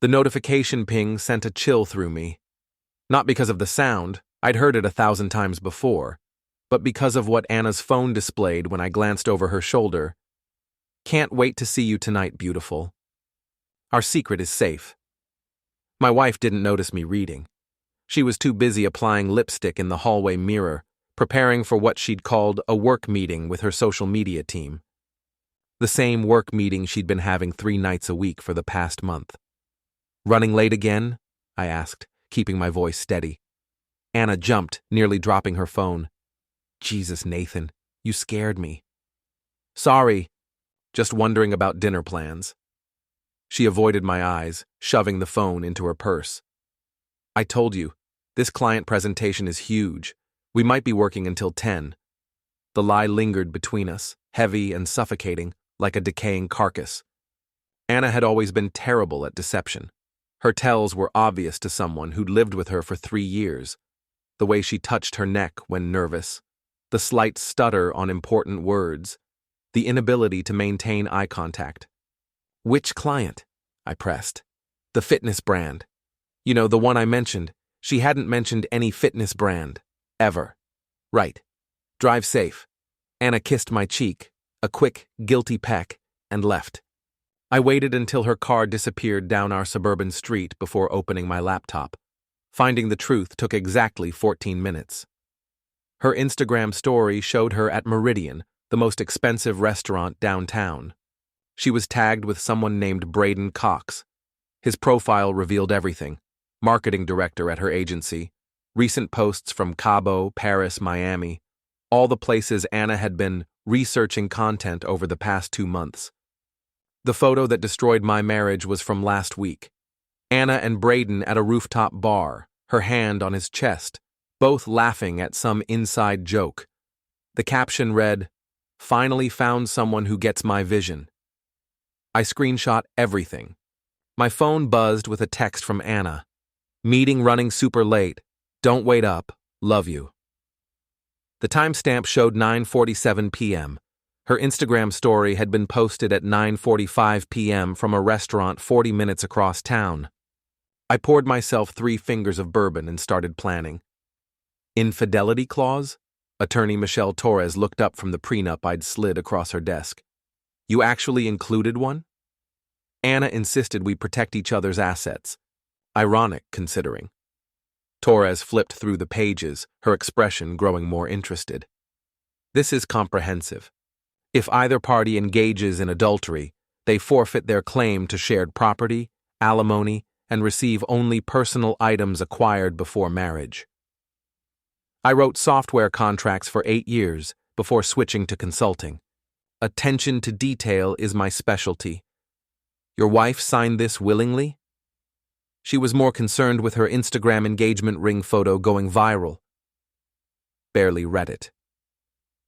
The notification ping sent a chill through me. Not because of the sound, I'd heard it 1,000 times before, but because of what Anna's phone displayed when I glanced over her shoulder. Can't wait to see you tonight, beautiful. Our secret is safe. My wife didn't notice me reading. She was too busy applying lipstick in the hallway mirror, preparing for what she'd called a work meeting with her social media team. The same work meeting she'd been having 3 nights a week for the past month. Running late again? I asked, keeping my voice steady. Anna jumped, nearly dropping her phone. Jesus, Nathan, you scared me. Sorry, just wondering about dinner plans. She avoided my eyes, shoving the phone into her purse. I told you, this client presentation is huge. We might be working until 10. The lie lingered between us, heavy and suffocating, like a decaying carcass. Anna had always been terrible at deception. Her tells were obvious to someone who'd lived with her for 3 years. The way she touched her neck when nervous, the slight stutter on important words, the inability to maintain eye contact. Which client? I pressed. The fitness brand. You know, the one I mentioned. She hadn't mentioned any fitness brand. Ever. Right. Drive safe. Anna kissed my cheek, a quick, guilty peck, and left. I waited until her car disappeared down our suburban street before opening my laptop. Finding the truth took exactly 14 minutes. Her Instagram story showed her at Meridian, the most expensive restaurant downtown. She was tagged with someone named Braden Cox. His profile revealed everything: marketing director at her agency, recent posts from Cabo, Paris, Miami, all the places Anna had been researching content over the past 2 months. The photo that destroyed my marriage was from last week. Anna and Braden at a rooftop bar, her hand on his chest, both laughing at some inside joke. The caption read, "Finally found someone who gets my vision." I screenshot everything. My phone buzzed with a text from Anna. Meeting running super late. Don't wait up. Love you. The timestamp showed 9:47 p.m. Her Instagram story had been posted at 9:45 p.m. from a restaurant 40 minutes across town. I poured myself 3 fingers of bourbon and started planning. Infidelity clause? Attorney Michelle Torres looked up from the prenup I'd slid across her desk. You actually included one? Anna insisted we protect each other's assets. Ironic, considering. Torres flipped through the pages, her expression growing more interested. This is comprehensive. If either party engages in adultery, they forfeit their claim to shared property, alimony, and receive only personal items acquired before marriage. I wrote software contracts for 8 years before switching to consulting. Attention to detail is my specialty. Your wife signed this willingly? She was more concerned with her Instagram engagement ring photo going viral. Barely read it.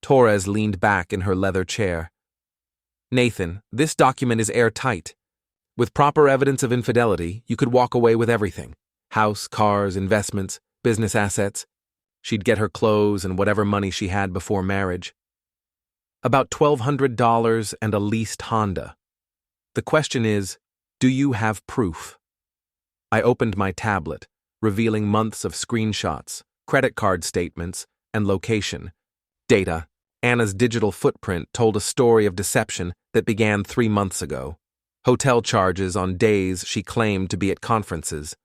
Torres leaned back in her leather chair. Nathan, this document is airtight. With proper evidence of infidelity, you could walk away with everything. House, cars, investments, business assets. She'd get her clothes and whatever money she had before marriage. About $1,200 and a leased Honda. The question is, do you have proof? I opened my tablet, revealing months of screenshots, credit card statements, and location. Data. Anna's digital footprint told a story of deception that began 3 months ago. Hotel charges on days she claimed to be at conferences.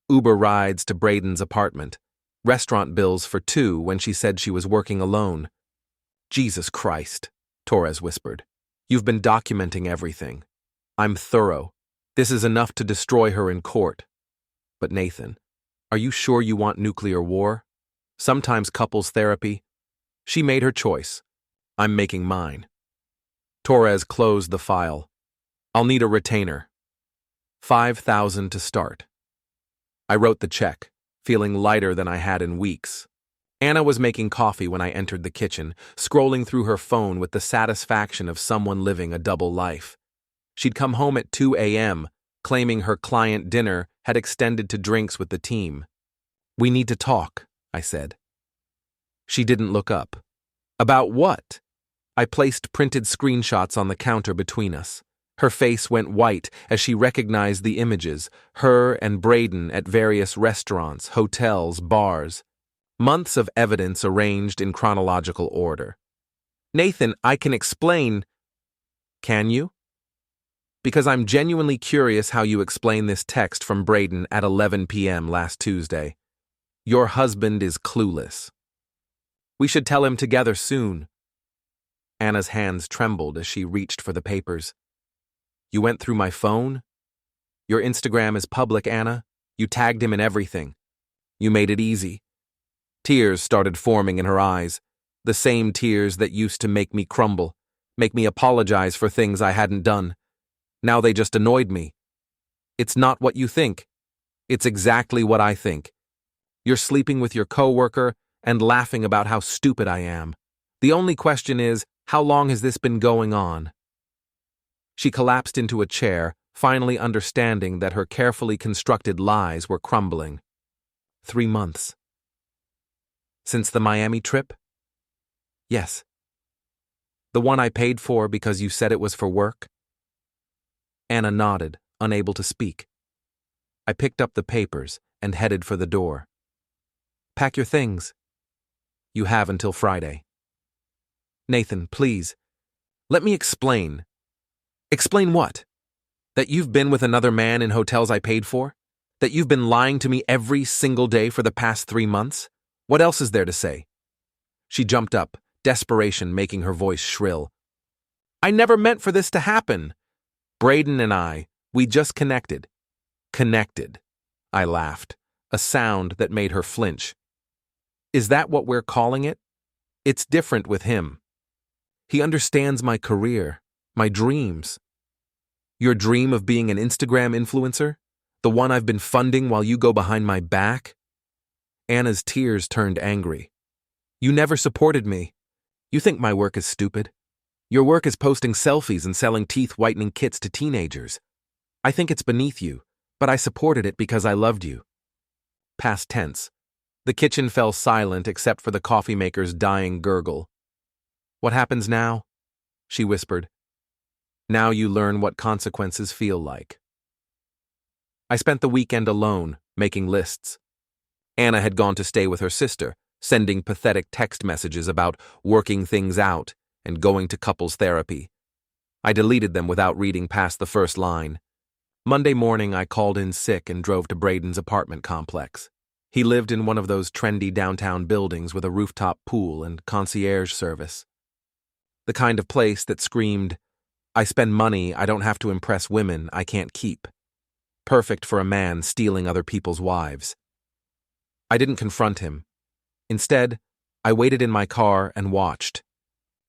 Uber rides to Braden's apartment. Restaurant bills for 2 when she said she was working alone. Jesus Christ, Torres whispered. You've been documenting everything. I'm thorough. This is enough to destroy her in court. But Nathan, are you sure you want nuclear war? Sometimes couples therapy. She made her choice. I'm making mine. Torres closed the file. I'll need a retainer. $5,000 to start. I wrote the check, feeling lighter than I had in weeks. Anna was making coffee when I entered the kitchen, scrolling through her phone with the satisfaction of someone living a double life. She'd come home at 2 a.m., claiming her client dinner had extended to drinks with the team. We need to talk, I said. She didn't look up. About what? I placed printed screenshots on the counter between us. Her face went white as she recognized the images, her and Braden at various restaurants, hotels, bars. Months of evidence arranged in chronological order. Nathan, I can explain. Can you? Because I'm genuinely curious how you explain this text from Braden at 11 p.m. last Tuesday. Your husband is clueless. We should tell him together soon. Anna's hands trembled as she reached for the papers. You went through my phone? Your Instagram is public, Anna. You tagged him in everything. You made it easy. Tears started forming in her eyes, the same tears that used to make me crumble, make me apologize for things I hadn't done. Now they just annoyed me. It's not what you think. It's exactly what I think. You're sleeping with your coworker and laughing about how stupid I am. The only question is, how long has this been going on? She collapsed into a chair, finally understanding that her carefully constructed lies were crumbling. 3 months. Since the Miami trip? Yes. The one I paid for because you said it was for work? Anna nodded, unable to speak. I picked up the papers and headed for the door. Pack your things. You have until Friday. Nathan, please. Let me explain. Explain what? That you've been with another man in hotels I paid for? That you've been lying to me every single day for the past 3 months? What else is there to say? She jumped up, desperation making her voice shrill. I never meant for this to happen. Braden and I, we just connected. Connected. I laughed, a sound that made her flinch. Is that what we're calling it? It's different with him. He understands my career, my dreams. Your dream of being an Instagram influencer? The one I've been funding while you go behind my back? Anna's tears turned angry. You never supported me. You think my work is stupid? Your work is posting selfies and selling teeth-whitening kits to teenagers. I think it's beneath you, but I supported it because I loved you. Past tense. The kitchen fell silent except for the coffee maker's dying gurgle. What happens now? She whispered. Now you learn what consequences feel like. I spent the weekend alone, making lists. Anna had gone to stay with her sister, sending pathetic text messages about working things out and going to couples therapy. I deleted them without reading past the first line. Monday morning, I called in sick and drove to Braden's apartment complex. He lived in one of those trendy downtown buildings with a rooftop pool and concierge service. The kind of place that screamed, I spend money I don't have to impress women I can't keep. Perfect for a man stealing other people's wives. I didn't confront him. Instead, I waited in my car and watched.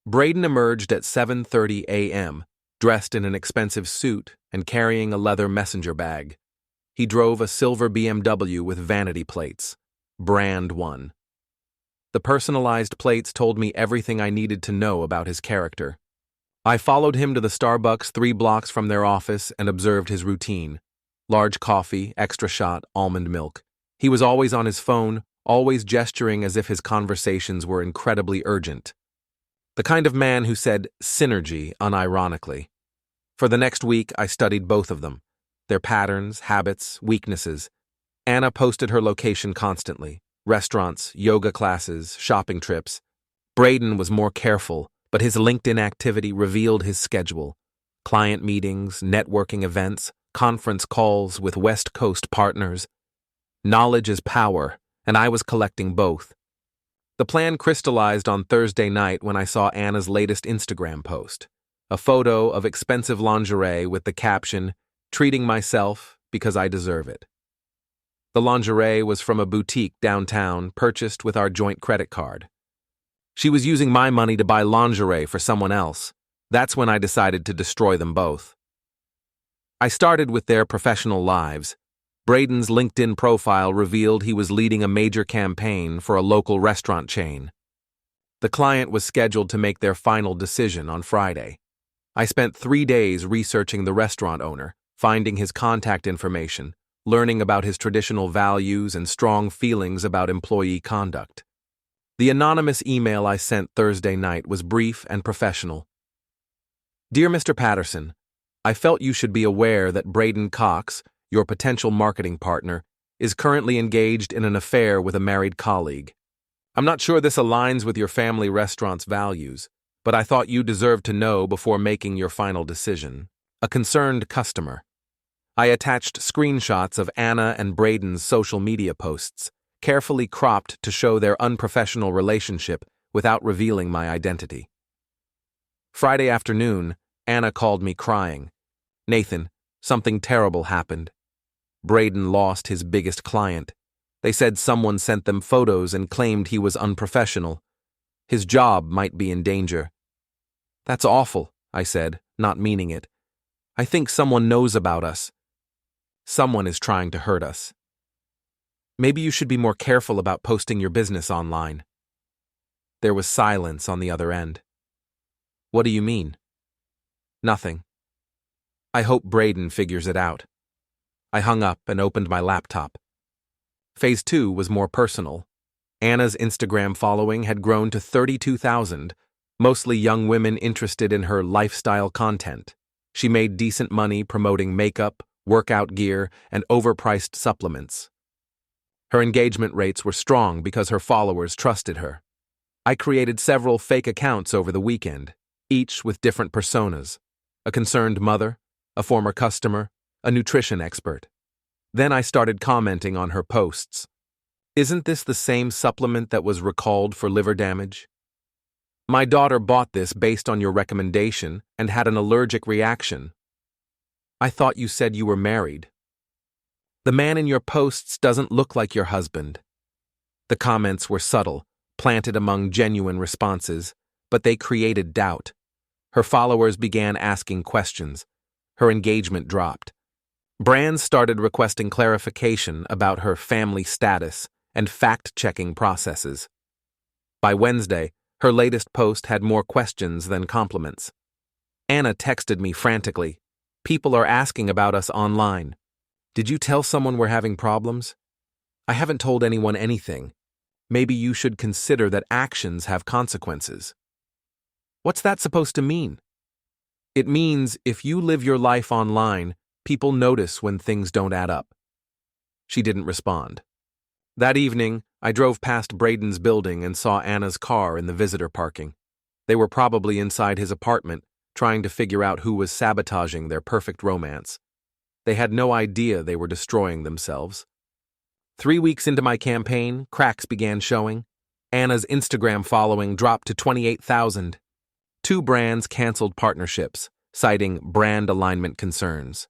Braden emerged at 7:30 a.m., dressed in an expensive suit and carrying a leather messenger bag. He drove a silver BMW with vanity plates. Brand one. The personalized plates told me everything I needed to know about his character. I followed him to the Starbucks 3 blocks from their office and observed his routine. Large coffee, extra shot, almond milk. He was always on his phone, always gesturing as if his conversations were incredibly urgent. The kind of man who said synergy unironically. For the next week, I studied both of them. Their patterns, habits, weaknesses. Anna posted her location constantly. Restaurants, yoga classes, shopping trips. Braden was more careful, but his LinkedIn activity revealed his schedule. Client meetings, networking events, conference calls with West Coast partners. Knowledge is power, and I was collecting both. The plan crystallized on Thursday night when I saw Anna's latest Instagram post. A photo of expensive lingerie with the caption, treating myself because I deserve it. The lingerie was from a boutique downtown, purchased with our joint credit card. She was using my money to buy lingerie for someone else. That's when I decided to destroy them both. I started with their professional lives. Braden's LinkedIn profile revealed he was leading a major campaign for a local restaurant chain. The client was scheduled to make their final decision on Friday. I spent 3 days researching the restaurant owner, finding his contact information, learning about his traditional values and strong feelings about employee conduct. The anonymous email I sent Thursday night was brief and professional. Dear Mr. Patterson, I felt you should be aware that Braden Cox, your potential marketing partner, is currently engaged in an affair with a married colleague. I'm not sure this aligns with your family restaurant's values, but I thought you deserved to know before making your final decision. A concerned customer. I attached screenshots of Anna and Braden's social media posts, carefully cropped to show their unprofessional relationship without revealing my identity. Friday afternoon, Anna called me crying. "Nathan, something terrible happened. Braden lost his biggest client. They said someone sent them photos and claimed he was unprofessional. His job might be in danger." "That's awful," I said, not meaning it. "I think someone knows about us. Someone is trying to hurt us. Maybe you should be more careful about posting your business online." There was silence on the other end. "What do you mean?" "Nothing. I hope Braden figures it out." I hung up and opened my laptop. Phase 2 was more personal. Anna's Instagram following had grown to 32,000, mostly young women interested in her lifestyle content. She made decent money promoting makeup, workout gear, and overpriced supplements. Her engagement rates were strong because her followers trusted her. I created several fake accounts over the weekend, each with different personas: a concerned mother, a former customer, a nutrition expert. Then I started commenting on her posts. "Isn't this the same supplement that was recalled for liver damage? My daughter bought this based on your recommendation and had an allergic reaction. I thought you said you were married. The man in your posts doesn't look like your husband." The comments were subtle, planted among genuine responses, but they created doubt. Her followers began asking questions. Her engagement dropped. Brands started requesting clarification about her family status and fact-checking processes. By Wednesday, her latest post had more questions than compliments. Anna texted me frantically. "People are asking about us online. Did you tell someone we're having problems?" "I haven't told anyone anything. Maybe you should consider that actions have consequences." "What's that supposed to mean?" "It means if you live your life online, people notice when things don't add up." She didn't respond. That evening, I drove past Braden's building and saw Anna's car in the visitor parking. They were probably inside his apartment, trying to figure out who was sabotaging their perfect romance. They had no idea they were destroying themselves. 3 weeks into my campaign, cracks began showing. Anna's Instagram following dropped to 28,000. 2 brands canceled partnerships, citing brand alignment concerns.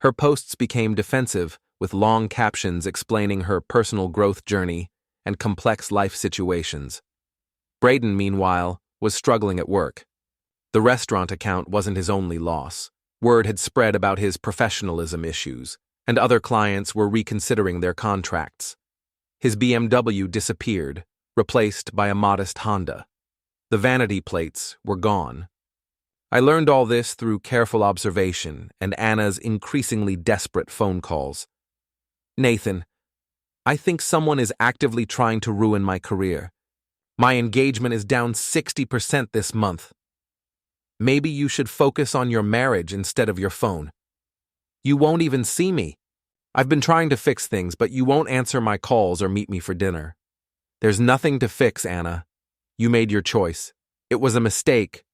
Her posts became defensive, with long captions explaining her personal growth journey and complex life situations. Braden, meanwhile, was struggling at work. The restaurant account wasn't his only loss. Word had spread about his professionalism issues, and other clients were reconsidering their contracts. His BMW disappeared, replaced by a modest Honda. The vanity plates were gone. I learned all this through careful observation and Anna's increasingly desperate phone calls. "Nathan, I think someone is actively trying to ruin my career. My engagement is down 60% this month. Maybe you should focus on your marriage instead of your phone. You won't even see me. I've been trying to fix things, but you won't answer my calls or meet me for dinner. There's nothing to fix, Anna. You made your choice. It was a mistake."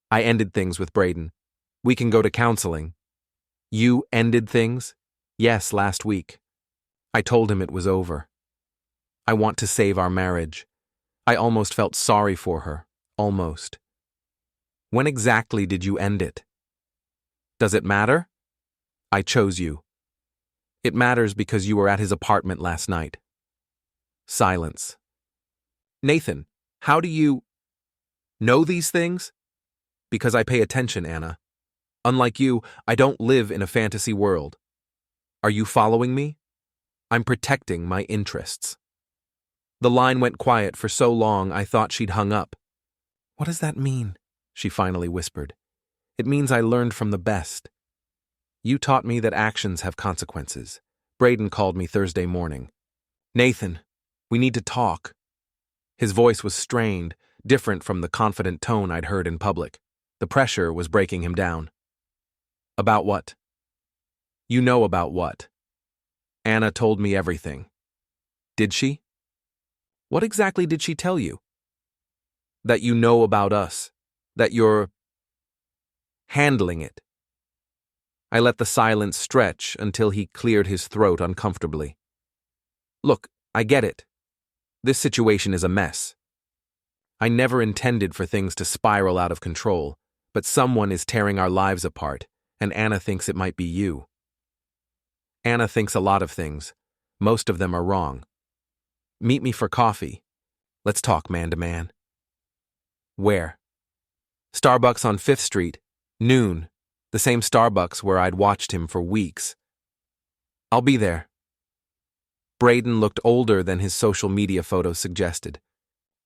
I ended things with Braden. "We can go to counseling." "You ended things?" "Yes, last week." I told him it was over. "I want to save our marriage." I almost felt sorry for her. Almost. "When exactly did you end it?" "Does it matter?" "I chose you." "It matters because you were at his apartment last night." Silence. "Nathan, how do you know these things?" "Because I pay attention, Anna. Unlike you, I don't live in a fantasy world. Are you following me? I'm protecting my interests." The line went quiet for so long I thought she'd hung up. "What does that mean?" she finally whispered. "It means I learned from the best. You taught me that actions have consequences." Braden called me Thursday morning. "Nathan, we need to talk." His voice was strained, different from the confident tone I'd heard in public. The pressure was breaking him down. About what? You know about what? Anna told me everything. Did she? What exactly did she tell you? That you know about us. That you're handling it. I let the silence stretch until he cleared his throat uncomfortably. Look, I get it. This situation is a mess. I never intended for things to spiral out of control, but someone is tearing our lives apart, and Anna thinks it might be you. Anna thinks a lot of things. Most of them are wrong. Meet me for coffee. Let's talk man to man. Where? Starbucks on 5th Street, noon, the same Starbucks where I'd watched him for weeks. I'll be there. Braden looked older than his social media photos suggested.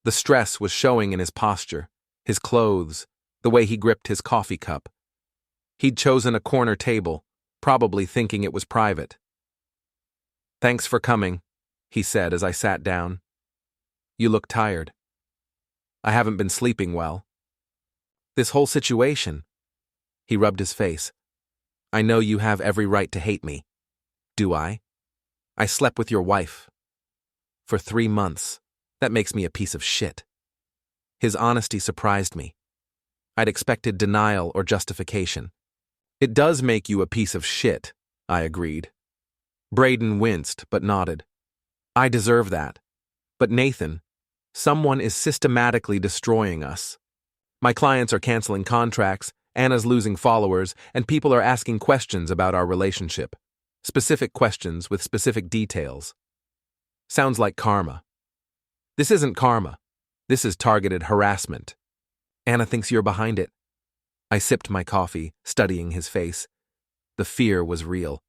The stress was showing in his posture, his clothes, the way he gripped his coffee cup. He'd chosen a corner table, probably thinking it was private. Thanks for coming, he said as I sat down. You look tired. I haven't been sleeping well. This whole situation. He rubbed his face. I know you have every right to hate me. Do I? I slept with your wife. For 3 months. That makes me a piece of shit. His honesty surprised me. I'd expected denial or justification. It does make you a piece of shit, I agreed. Braden winced but nodded. I deserve that. But Nathan, someone is systematically destroying us. My clients are canceling contracts, Anna's losing followers, and people are asking questions about our relationship. Specific questions with specific details. Sounds like karma. This isn't karma. This is targeted harassment. Anna thinks you're behind it. I sipped my coffee, studying his face. The fear was real.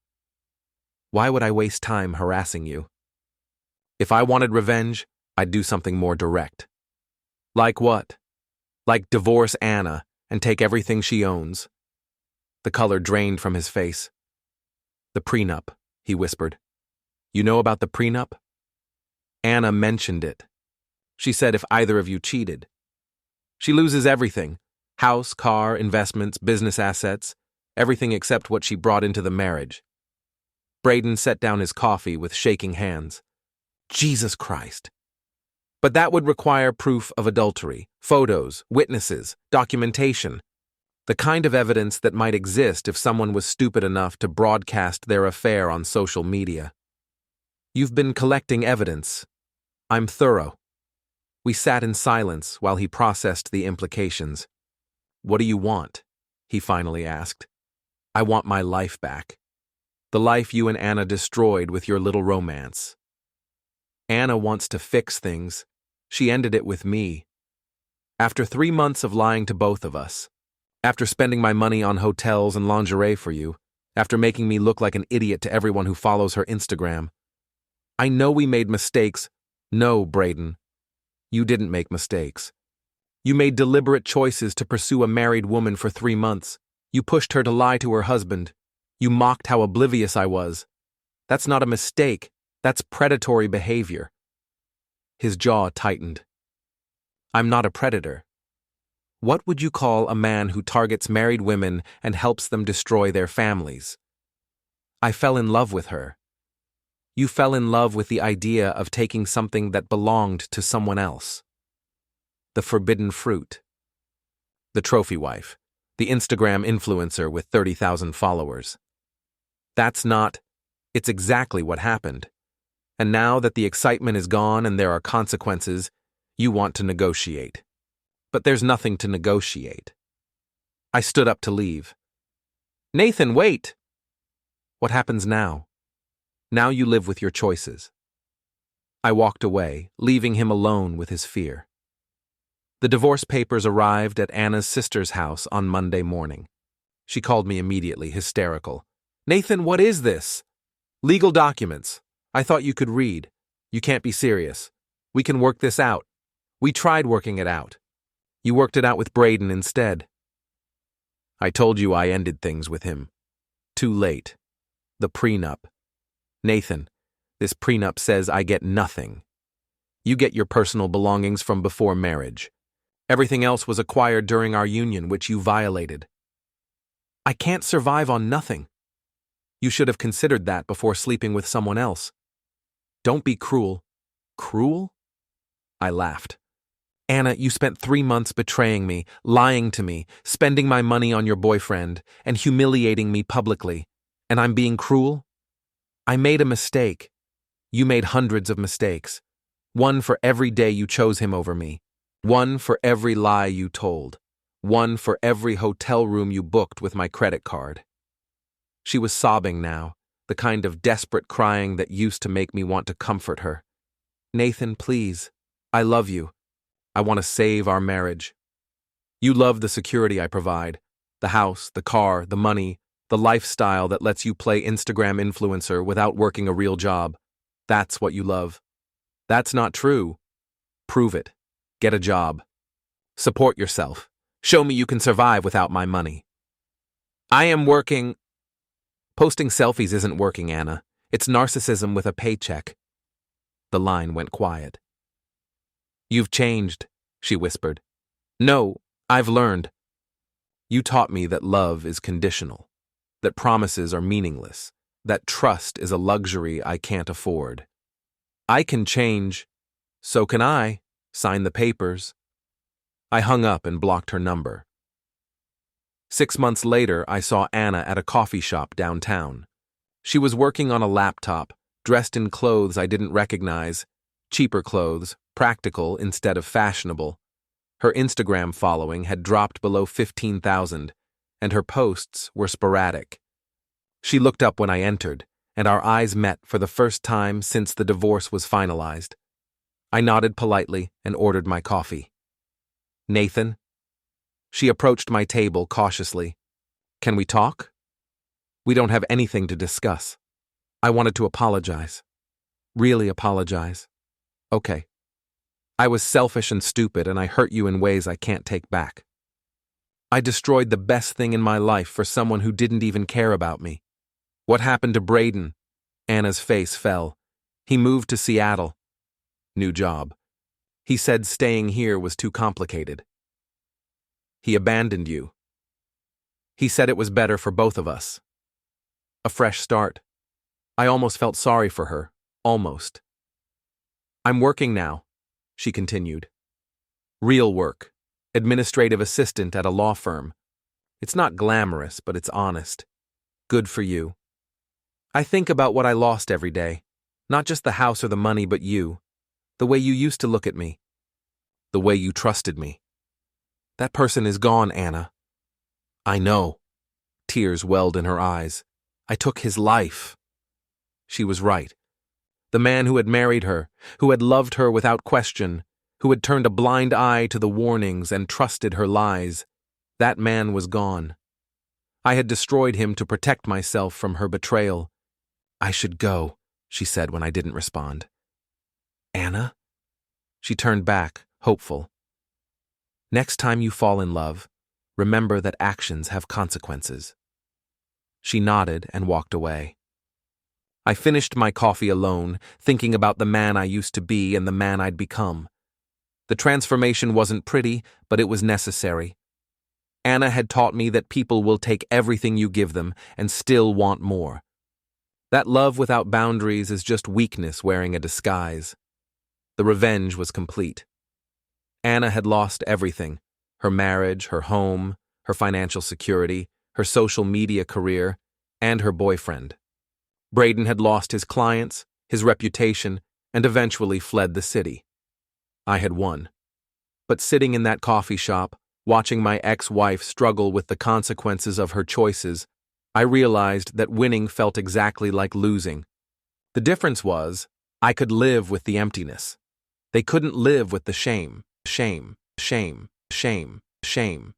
Why would I waste time harassing you? If I wanted revenge, I'd do something more direct. Like what? Like divorce Anna and take everything she owns. The color drained from his face. The prenup, he whispered. You know about the prenup? Anna mentioned it. She said if either of you cheated. She loses everything. House, car, investments, business assets. Everything except what she brought into the marriage. Braden set down his coffee with shaking hands. Jesus Christ. But that would require proof of adultery, photos, witnesses, documentation. The kind of evidence that might exist if someone was stupid enough to broadcast their affair on social media. You've been collecting evidence. I'm thorough. We sat in silence while he processed the implications. What do you want? He finally asked. I want my life back. The life you and Anna destroyed with your little romance. Anna wants to fix things. She ended it with me. After 3 months of lying to both of us, after spending my money on hotels and lingerie for you, after making me look like an idiot to everyone who follows her Instagram. I know we made mistakes. No, Braden. You didn't make mistakes. You made deliberate choices to pursue a married woman for 3 months. You pushed her to lie to her husband. You mocked how oblivious I was. That's not a mistake. That's predatory behavior. His jaw tightened. I'm not a predator. What would you call a man who targets married women and helps them destroy their families? I fell in love with her. You fell in love with the idea of taking something that belonged to someone else. The forbidden fruit. The trophy wife. The Instagram influencer with 30,000 followers. It's exactly what happened. And now that the excitement is gone and there are consequences, you want to negotiate. But there's nothing to negotiate. I stood up to leave. Nathan, wait! What happens now? Now you live with your choices. I walked away, leaving him alone with his fear. The divorce papers arrived at Anna's sister's house on Monday morning. She called me immediately, hysterical. Nathan, what is this? Legal documents. I thought you could read. You can't be serious. We can work this out. We tried working it out. You worked it out with Braden instead. I told you I ended things with him. Too late. The prenup. Nathan, this prenup says I get nothing. You get your personal belongings from before marriage. Everything else was acquired during our union, which you violated. I can't survive on nothing. You should have considered that before sleeping with someone else. Don't be cruel. Cruel? I laughed. Anna, you spent 3 months betraying me, lying to me, spending my money on your boyfriend, and humiliating me publicly. And I'm being cruel? I made a mistake. You made hundreds of mistakes. One for every day you chose him over me. One for every lie you told. One for every hotel room you booked with my credit card. She was sobbing now, the kind of desperate crying that used to make me want to comfort her. Nathan, please. I love you. I want to save our marriage. You love the security I provide. The house, the car, the money, the lifestyle that lets you play Instagram influencer without working a real job. That's what you love. That's not true. Prove it. Get a job. Support yourself. Show me you can survive without my money. I am working. Posting selfies isn't working, Anna. It's narcissism with a paycheck. The line went quiet. You've changed, she whispered. No, I've learned. You taught me that love is conditional, that promises are meaningless, that trust is a luxury I can't afford. I can change. So can I. Sign the papers. I hung up and blocked her number. 6 months later, I saw Anna at a coffee shop downtown. She was working on a laptop, dressed in clothes I didn't recognize, cheaper clothes, practical instead of fashionable. Her Instagram following had dropped below 15,000, and her posts were sporadic. She looked up when I entered, and our eyes met for the first time since the divorce was finalized. I nodded politely and ordered my coffee. Nathan? She approached my table cautiously. Can we talk? We don't have anything to discuss. I wanted to apologize. Really apologize. Okay. I was selfish and stupid, and I hurt you in ways I can't take back. I destroyed the best thing in my life for someone who didn't even care about me. What happened to Braden? Anna's face fell. He moved to Seattle. New job. He said staying here was too complicated. He abandoned you. He said it was better for both of us. A fresh start. I almost felt sorry for her. Almost. I'm working now, she continued. Real work. Administrative assistant at a law firm. It's not glamorous, but it's honest. Good for you. I think about what I lost every day. Not just the house or the money, but you. The way you used to look at me. The way you trusted me. That person is gone, Anna. I know. Tears welled in her eyes. I took his life. She was right. The man who had married her, who had loved her without question, who had turned a blind eye to the warnings and trusted her lies, that man was gone. I had destroyed him to protect myself from her betrayal. I should go, she said when I didn't respond. Anna? She turned back, hopeful. Next time you fall in love, remember that actions have consequences. She nodded and walked away. I finished my coffee alone, thinking about the man I used to be and the man I'd become. The transformation wasn't pretty, but it was necessary. Anna had taught me that people will take everything you give them and still want more. That love without boundaries is just weakness wearing a disguise. The revenge was complete. Anna had lost everything: her marriage, her home, her financial security, her social media career, and her boyfriend. Braden had lost his clients, his reputation, and eventually fled the city. I had won. But sitting in that coffee shop, watching my ex-wife struggle with the consequences of her choices, I realized that winning felt exactly like losing. The difference was, I could live with the emptiness. They couldn't live with the shame, shame, shame, shame, shame.